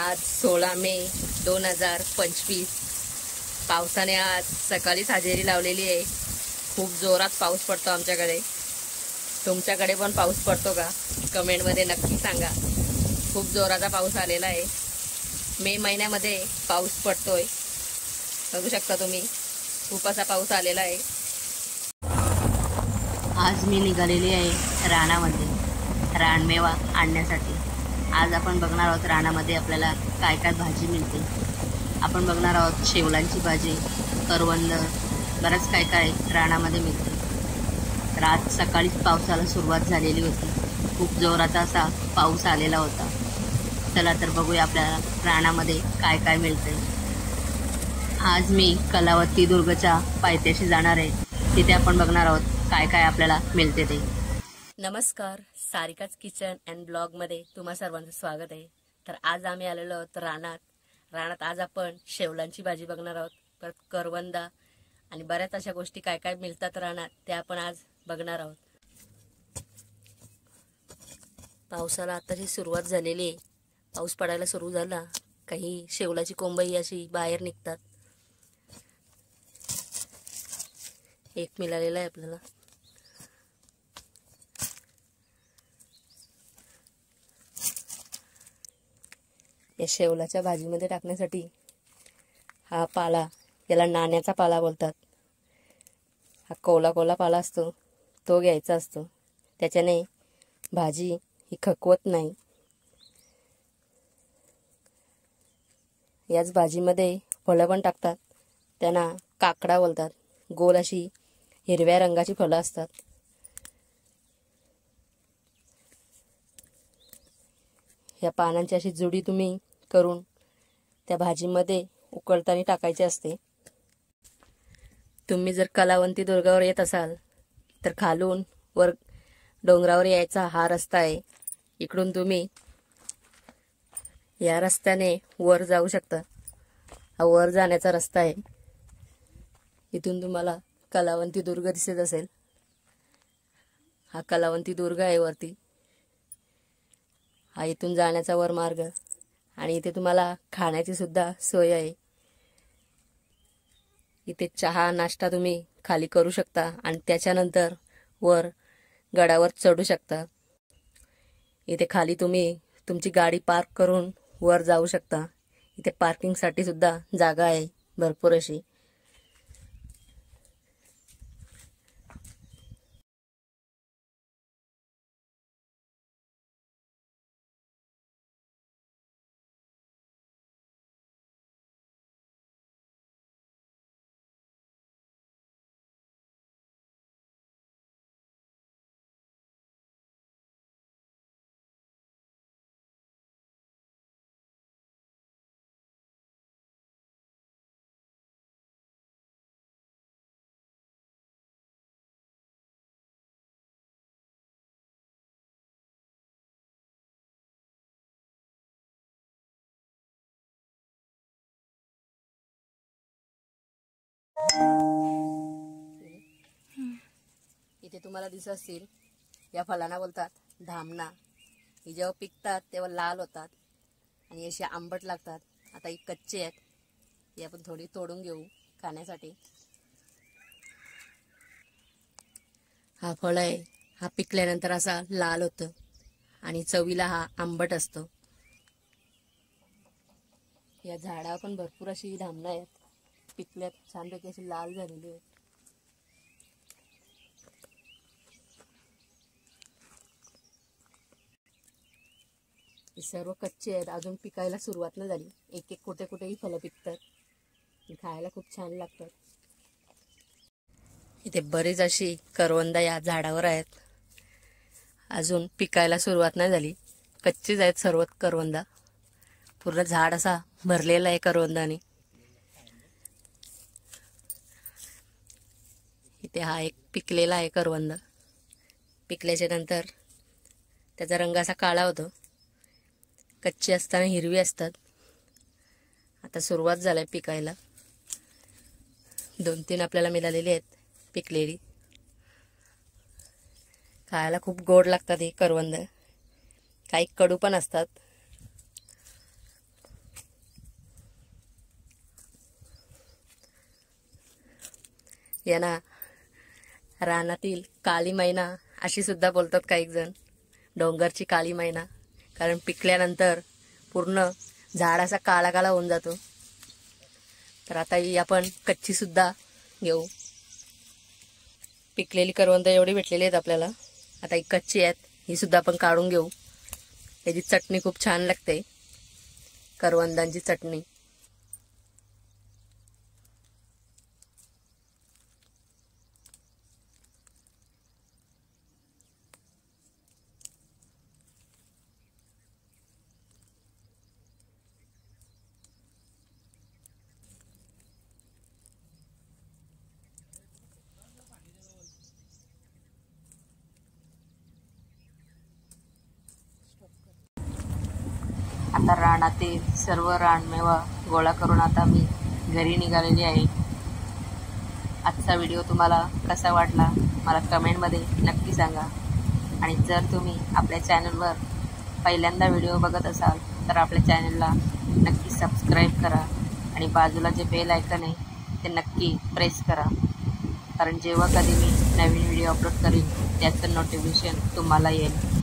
आज 16 मे 2025 पावसाने आज सकाळीच हजेरी लावलेली आहे। खूप जोरात पाऊस पडतो आमच्याकडे। तुमच्याकडे पण पाऊस पडतो का? कमेंट मध्ये नक्की सांगा। खूप जोराचा पाऊस आलेला आहे। मे महिन्यामध्ये पाऊस पडतोय, बघू शकता तुम्ही। खूप असा पाऊस आलेला आहे। आज मी निघालेली आहे रानामध्ये रानमेवा आणण्यासाठी। आज आपण बघणार आहोत रानामध्ये आपल्याला काय काय भाजी मिळते। आपण बघणार आहोत शेवलांची भाजी, करवंद, बरंच काय काय रानामध्ये मिळते। तर आज सकाळीच पावसाला सुरुवात झालेली होती। खूप जोराचा असा पाऊस आलेला होता। चला तर बघूया आपल्याला रानामध्ये काय काय मिळते। आज मी कलावती दुर्गच्या पायथ्याशी जाणार आहे। तिथे आपण बघणार आहोत काय काय आपल्याला मिळते ते। नमस्कार, सारिकाच किचन अँड ब्लॉग मध्ये तुम्हा सर्वांचं स्वागत आहे। तर आज आम्ही आलेलो आहोत रानात आज आपण शेवलांची भाजी बघणार आहोत, परत करवंदा आणि बऱ्याच अशा गोष्टी काय काय मिळतात रानात त्या आपण आज बघणार आहोत। पावसाला आताची सुरुवात झालेली आहे। पाऊस पडायला सुरू झाला, काही शेवलाची कोंबई अशी बाहेर निघतात। एक मिळालेला आहे आपल्याला। या शेवलाच्या भाजीमध्ये टाकण्यासाठी हा पाला, याला नाण्याचा पाला बोलतात। हा कोला पाला असतो, तो घ्यायचा असतो। त्याच्याने भाजी ही खकवत नाही। याच भाजीमध्ये फळं पण टाकतात, त्यांना काकडा बोलतात। गोल अशी हिरव्या रंगाची फळं असतात। या पानांची अशी जुडी तुम्ही करून त्या भाजीमध्ये उकळताना टाकायची असते। तुम्ही जर कलावती दुर्गावर येत असाल तर खालून वर डोंगरावर यायचा हा रस्ता आहे। इकडून तुम्ही या रस्त्याने वर जाऊ शकता। हा वर जाण्याचा रस्ता आहे। इथून तुम्हाला कलावती दुर्ग दिसत असेल। हा कलावती दुर्ग आहे वरती। हा इथून जाण्याचा वर मार्ग आणि इथे तुम्हाला खाण्याची सुद्धा सोय आहे। इथे चहा नाश्ता तुम्ही खाली करू शकता आणि त्याच्यानंतर वर गडावर चढू शकता। इथे खाली तुम्ही तुमची गाडी पार्क करून वर जाऊ शकता। इथे पार्किंगसाठी सुद्धा जागा आहे भरपूर अशी। इथे तुम्हाला दिसत असतील, या फळांना बोलतात धामणा। ही जेव्हा पिकतात तेव्हा लाल होतात आणि अशी आंबट लागतात। आता ही कच्चे आहेत, ही आपण थोडी तोडून घेऊ खाण्यासाठी। हा फळ आहे, हा पिकल्यानंतर असा लाल होतं आणि चवीला हा आंबट असतो। या झाडावर पण भरपूर अशी धामणं आहेत, पिकल्यात छानपैकी अशी लाल झालेली आहेत। ही सर्व कच्चे आहेत, अजून पिकायला सुरुवात नाही झाली। एक एक कुठेही फळं पिकतात, खायला खूप छान लागतात। इथे बरीच अशी करवंदा या झाडावर आहेत, अजून पिकायला सुरुवात नाही झाली। कच्चीच आहेत सर्व करवंदा। पूर्ण झाड असा भरलेला आहे करवंदाने। इथे हा एक पिकलेला आहे करवंद। पिकल्याच्या नंतर त्याचा रंग असा काळा होतो। कच्ची असताना हिरवी असतात। आता सुरुवात झाली पिकायला। 2-3 आपल्याला मिळालेली आहेत पिकलेली। खायला खूप गोड लागतात हे करवंद, काही कडू पण असतात। यांना रानातील काळी मैना अशी सुद्धा बोलतात काही जण, डोंगरची काळी मैना, कारण पिकल्यानंतर पूर्ण झाड असा काळा काळा होऊन जातो. तर आता ही आपण कच्ची सुद्धा घेऊ. पिकलेली करवंद एवढी भेटलेली आहेत आपल्याला. आता ही कच्ची आहेत, ही सुद्धा आपण काढून घेऊ. त्याची चटणी खूप छान लागते, करवंदांची चटणी. आता रानातील सर्व रानमेवा गोळा करून आता मी घरी निघालेली आहे. आजचा व्हिडिओ तुम्हाला कसा वाटला मला कमेंटमध्ये नक्की सांगा. आणि जर तुम्ही आपल्या चॅनलवर पहिल्यांदा व्हिडिओ बघत असाल तर आपल्या चॅनलला नक्की सबस्क्राईब करा आणि बाजूला जे बेल आयकन आहे ते नक्की प्रेस करा, कारण जेव्हा कधी मी नवीन व्हिडिओ अपलोड करीन त्याचं नोटिफिकेशन तुम्हाला येईल.